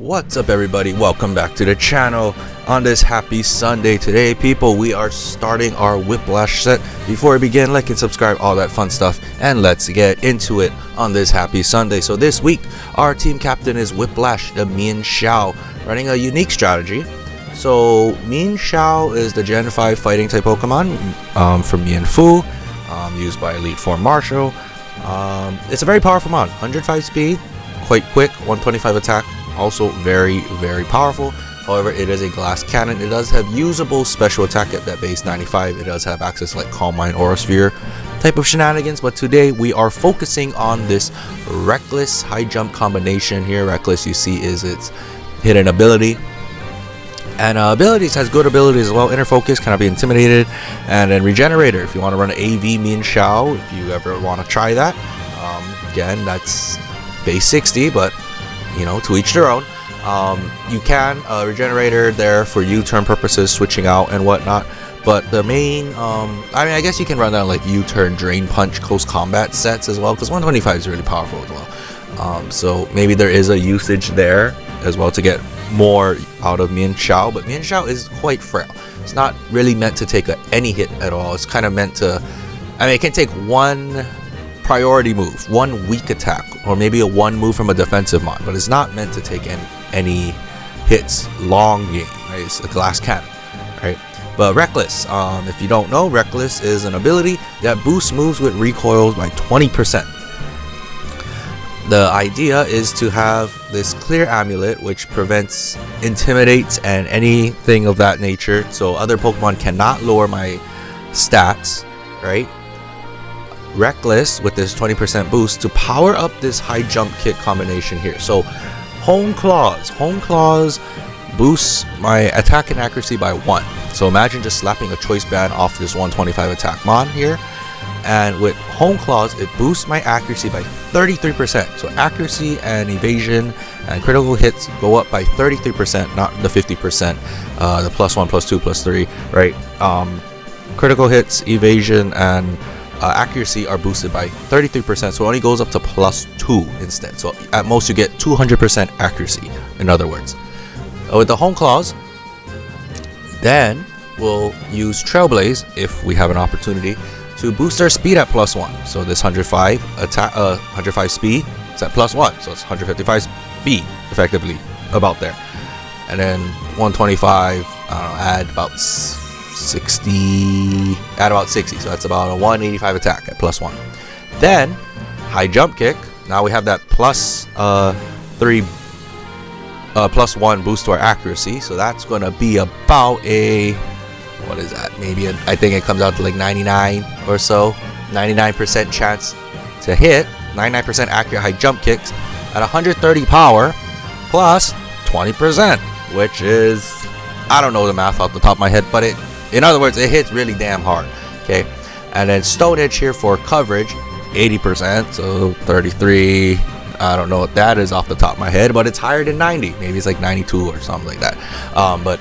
What's up, everybody? Welcome back to the channel on this happy Sunday. Today, people, we are starting our Whiplash set. Before we begin, like and subscribe, all that fun stuff, and let's get into it on this happy Sunday. So this week, our team captain is Whiplash, the Mienshao, running a unique strategy. So Mienshao is the Gen 5 fighting type Pokemon from Mienfoo, used by Elite Four Marshall. It's a very powerful mon, 105 speed, quite quick, 125 attack. Also very powerful. However, it is a glass cannon. It does have usable special attack at that base 95. It does have access to like Calm Mind, Aura Sphere type of shenanigans, but today we are focusing on this Reckless high jump combination here. Reckless, you see, is its hidden ability, and abilities has good abilities as well. Inner Focus, cannot be intimidated, and then Regenerator if you want to run an AV Mienshao, if you ever want to try that. Again, that's base 60, but you know, to each their own. You can Regenerator there for U-turn purposes, switching out and whatnot, but the main I mean, I guess you can run down like U-turn, Drain Punch, close combat sets as well, because 125 is really powerful as well. So maybe there is a usage there as well to get more out of Mienshao, but Mienshao is quite frail. It's not really meant to take any hit at all. It's kind of meant to, I mean, it can take one priority move, one weak attack, or maybe a one move from a defensive mon, but it's not meant to take any hits long game, right? It's a glass cannon, right? But Reckless, if you don't know, Reckless is an ability that boosts moves with recoils by 20%. The idea is to have this Clear Amulet, which prevents Intimidate and anything of that nature, so other Pokemon cannot lower my stats, right? Reckless with this 20% boost to power up this high jump kick combination here. So Hone Claws boosts my attack and accuracy by 1. So imagine just slapping a choice band off this 125 attack mon here, and with Hone Claws it boosts my accuracy by 33%. So accuracy and evasion and critical hits go up by 33%, not the 50%, the +1, +2, +3, right? Critical hits, evasion, and accuracy are boosted by 33%, so it only goes up to +2 instead. So at most you get 200% accuracy, in other words. With the Hone Claws, then we'll use Trailblaze if we have an opportunity to boost our speed at +1. So this 105 attack, 105 speed, it's at +1, so it's 155 speed effectively, about there. And then 125, add about 60, so that's about a 185 attack at +1. Then high jump kick, now we have that +1 boost to our accuracy, so that's going to be about a, what is that, maybe I think it comes out to like 99 or so, 99% chance to hit, 99% accurate high jump kicks at 130 power plus 20%, which is, I don't know the math off the top of my head, but in other words, it hits really damn hard. Okay, and then Stone Edge here for coverage, 80%, so 33. I don't know what that is off the top of my head, but it's higher than 90. Maybe it's like 92 or something like that. But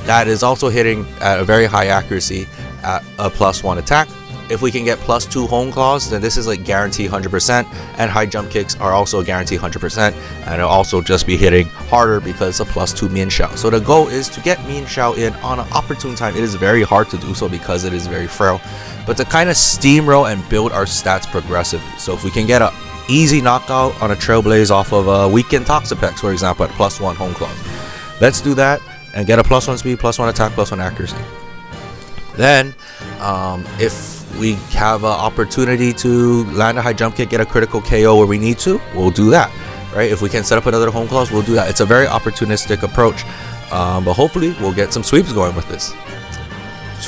that is also hitting at a very high accuracy at a +1 attack. If we can get +2 Hone Claws, then this is like guarantee 100%, and high jump kicks are also guarantee 100%, and it'll also just be hitting harder because it's a +2 Mienshao. So the goal is to get Mienshao in on an opportune time. It is very hard to do so because it is very frail, but to kind of steamroll and build our stats progressively. So if we can get a easy knockout on a Trailblaze off of a weakened Toxapex, for example, at +1 Hone Claws, let's do that and get a +1 speed, +1 attack, +1 accuracy. Then if we have an opportunity to land a high jump kick, get a critical KO where we need to, we'll do that, right? If we can set up another Hone Claws, we'll do that. It's a very opportunistic approach, but hopefully we'll get some sweeps going with this.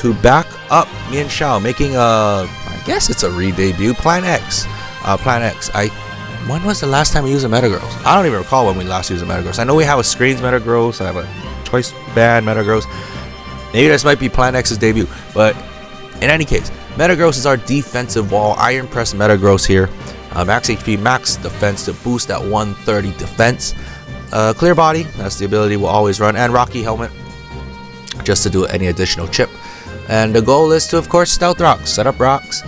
To back up Mienshao, making I guess it's a re-debut, Plan X. When was the last time we used a Metagross? I don't even recall when we last used a Metagross. I know we have a Screens Metagross, I have a Choice Band Metagross. Maybe this might be Plan X's debut, but in any case, Metagross is our defensive wall, Iron Press Metagross here. Max HP, max defense to boost that 130 defense. Clear Body, that's the ability we'll always run, and Rocky Helmet, just to do any additional chip. And the goal is to, of course, stealth rocks, set up rocks,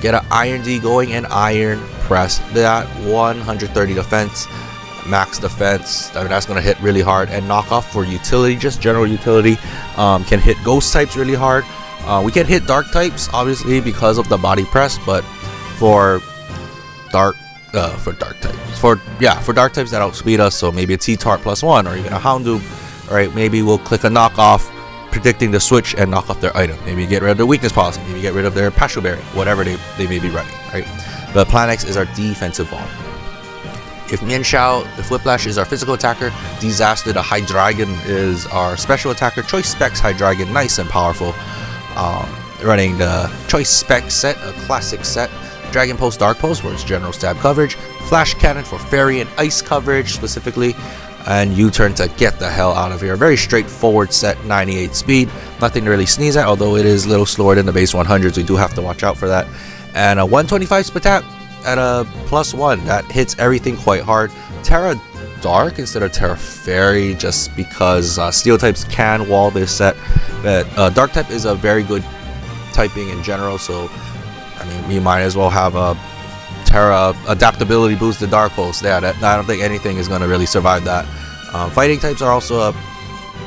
get an Iron D going, and Iron Press that 130 defense. max defense. I mean, that's going to hit really hard. And knockoff for utility, just general utility, can hit ghost types really hard. We can hit dark types, obviously, because of the body press, but for dark types, for dark types that outspeed us, so maybe a T-Tart +1 or even a Houndoom, right? Maybe we'll click a knockoff, predicting the switch and knock off their item. Maybe get rid of their weakness policy, maybe get rid of their Pashu Berry, whatever they may be running, right? But Plan X is our defensive ball. If Whiplash is our physical attacker, Disaster the Hydreigon is our special attacker. Choice Specs Hydreigon, nice and powerful. Running the Choice Spec set, a classic set. Dragon Pulse Dark Pulse for its general stab coverage. Flash Cannon for Fairy and Ice coverage specifically. And U-Turn to get the hell out of here. Very straightforward set, 98 speed. Nothing to really sneeze at, although it is a little slower than the base 100s. We do have to watch out for that. And a 125 Spatat at a +1. That hits everything quite hard. Terra Dark instead of Terra Fairy, just because Steel types can wall this set. But Dark type is a very good typing in general, so I mean, you might as well have a Terra adaptability boosted Dark Pulse. Yeah, I don't think anything is going to really survive that. Fighting types are also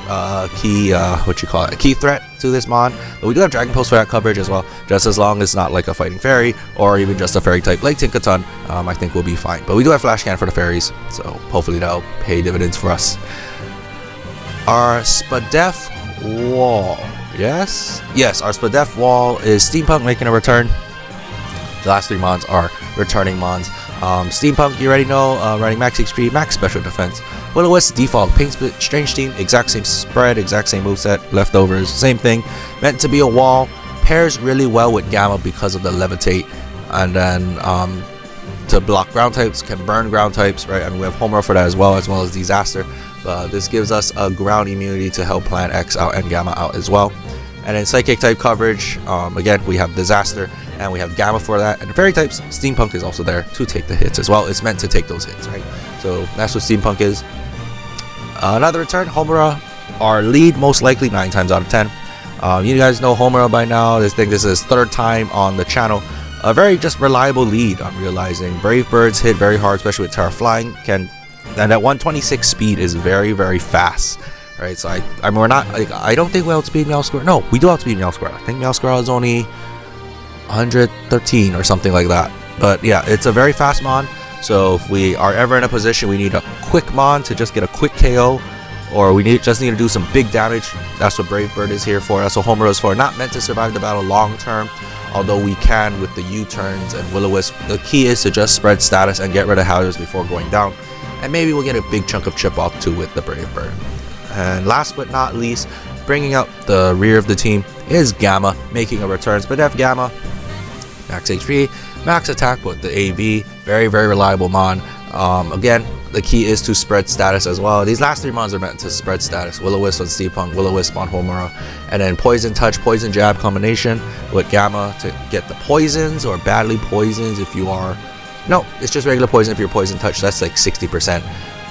a key, a key threat to this mon. But we do have Dragon Pulse for that coverage as well, just as long as it's not like a Fighting Fairy or even just a Fairy type like Tinkaton. I think we'll be fine. But we do have Flash Cannon for the Fairies, so hopefully that'll pay dividends for us. Our Spadef Wall. Yes, our Spadef Wall is Steampunk making a return. The last 3 mons are returning mons. Steampunk, you already know, running max HP, max special defense. Will-O-Wisp default, Paint Split, Strange Team, exact same spread, exact same moveset, leftovers, same thing. Meant to be a wall, pairs really well with Gamma because of the Levitate, and then to block ground types, can burn ground types, right? I mean, we have Homura for that as well as Disaster. This gives us a ground immunity to help Plan X out and Gamma out as well. And then Psychic type coverage, again, we have Disaster and we have Gamma for that. And Fairy types, Steampunk is also there to take the hits as well. It's meant to take those hits, right? So that's what Steampunk is. Another return, Homura, our lead most likely 9 times out of 10. You guys know Homura by now. I think this is 3rd time on the channel. A very just reliable lead, I'm realizing. Brave Birds hit very hard, especially with Terra Flying. And that 126 speed is very, very fast. Right, so I mean, we're not like, I don't think we outspeed Meowsquirrel. No, we do outspeed Meowsquirrel. I think Meowsquirrel is only 113 or something like that. But yeah, it's a very fast mon. So if we are ever in a position we need a quick mon to just get a quick KO, or we just need to do some big damage, that's what Brave Bird is here for. That's what Homura is for. Not meant to survive the battle long term, although we can with the U-turns and Will-O-Wisp. The key is to just spread status and get rid of hazards before going down. And maybe we'll get a big chunk of chip off too with the Brave Bird. And last but not least, bringing up the rear of the team is Gamma, making a return. Spadef Gamma, max HP, max attack with the AV, very, very reliable mon. Again, the key is to spread status as well. These last 3 mons are meant to spread status. Will-O-Wisp on Steampunk, Will-O-Wisp on Homura, and then Poison Touch, Poison Jab combination with Gamma to get the poisons or badly poisons if you are... No, it's just regular poison if you're Poison Touch. That's like 60%.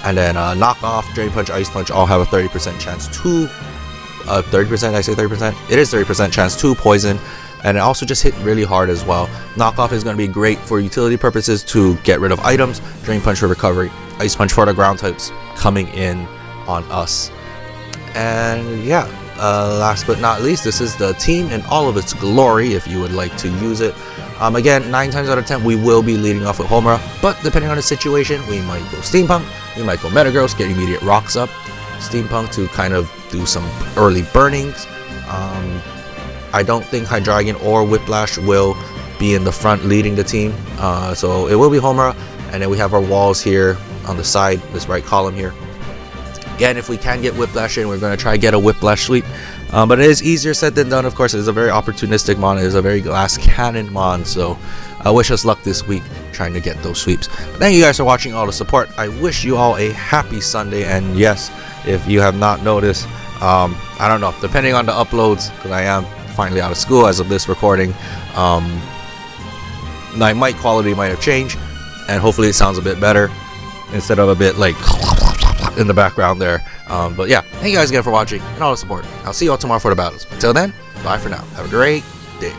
And then Knockoff, Drain Punch, Ice Punch all have a 30% chance to... 30%? I say 30%? It is 30% chance to poison. And it also just hit really hard as well. Knockoff is going to be great for utility purposes to get rid of items. Drain Punch for recovery. Ice Punch for the ground types coming in on us. And yeah, last but not least, this is the team in all of its glory if you would like to use it. Again, 9 times out of 10 we will be leading off with Homura, but depending on the situation we might go Steampunk, we might go Metagross, get immediate rocks up, Steampunk to kind of do some early burnings. I don't think Hydreigon or Whiplash will be in the front leading the team, so it will be Homura, and then we have our walls here on the side, this right column here. Again, if we can get Whiplash in, we're going to try to get a Whiplash sweep. But it is easier said than done, of course. It is a very opportunistic mon. It is a very glass cannon mon. So wish us luck this week trying to get those sweeps. But thank you guys for watching, all the support. I wish you all a happy Sunday. And yes, if you have not noticed, I don't know, depending on the uploads, because I am finally out of school as of this recording, my mic quality might have changed. And hopefully it sounds a bit better instead of a bit like in the background there. But yeah, thank you guys again for watching and all the support. I'll see you all tomorrow for the battles. Until then, bye for now. Have a great day.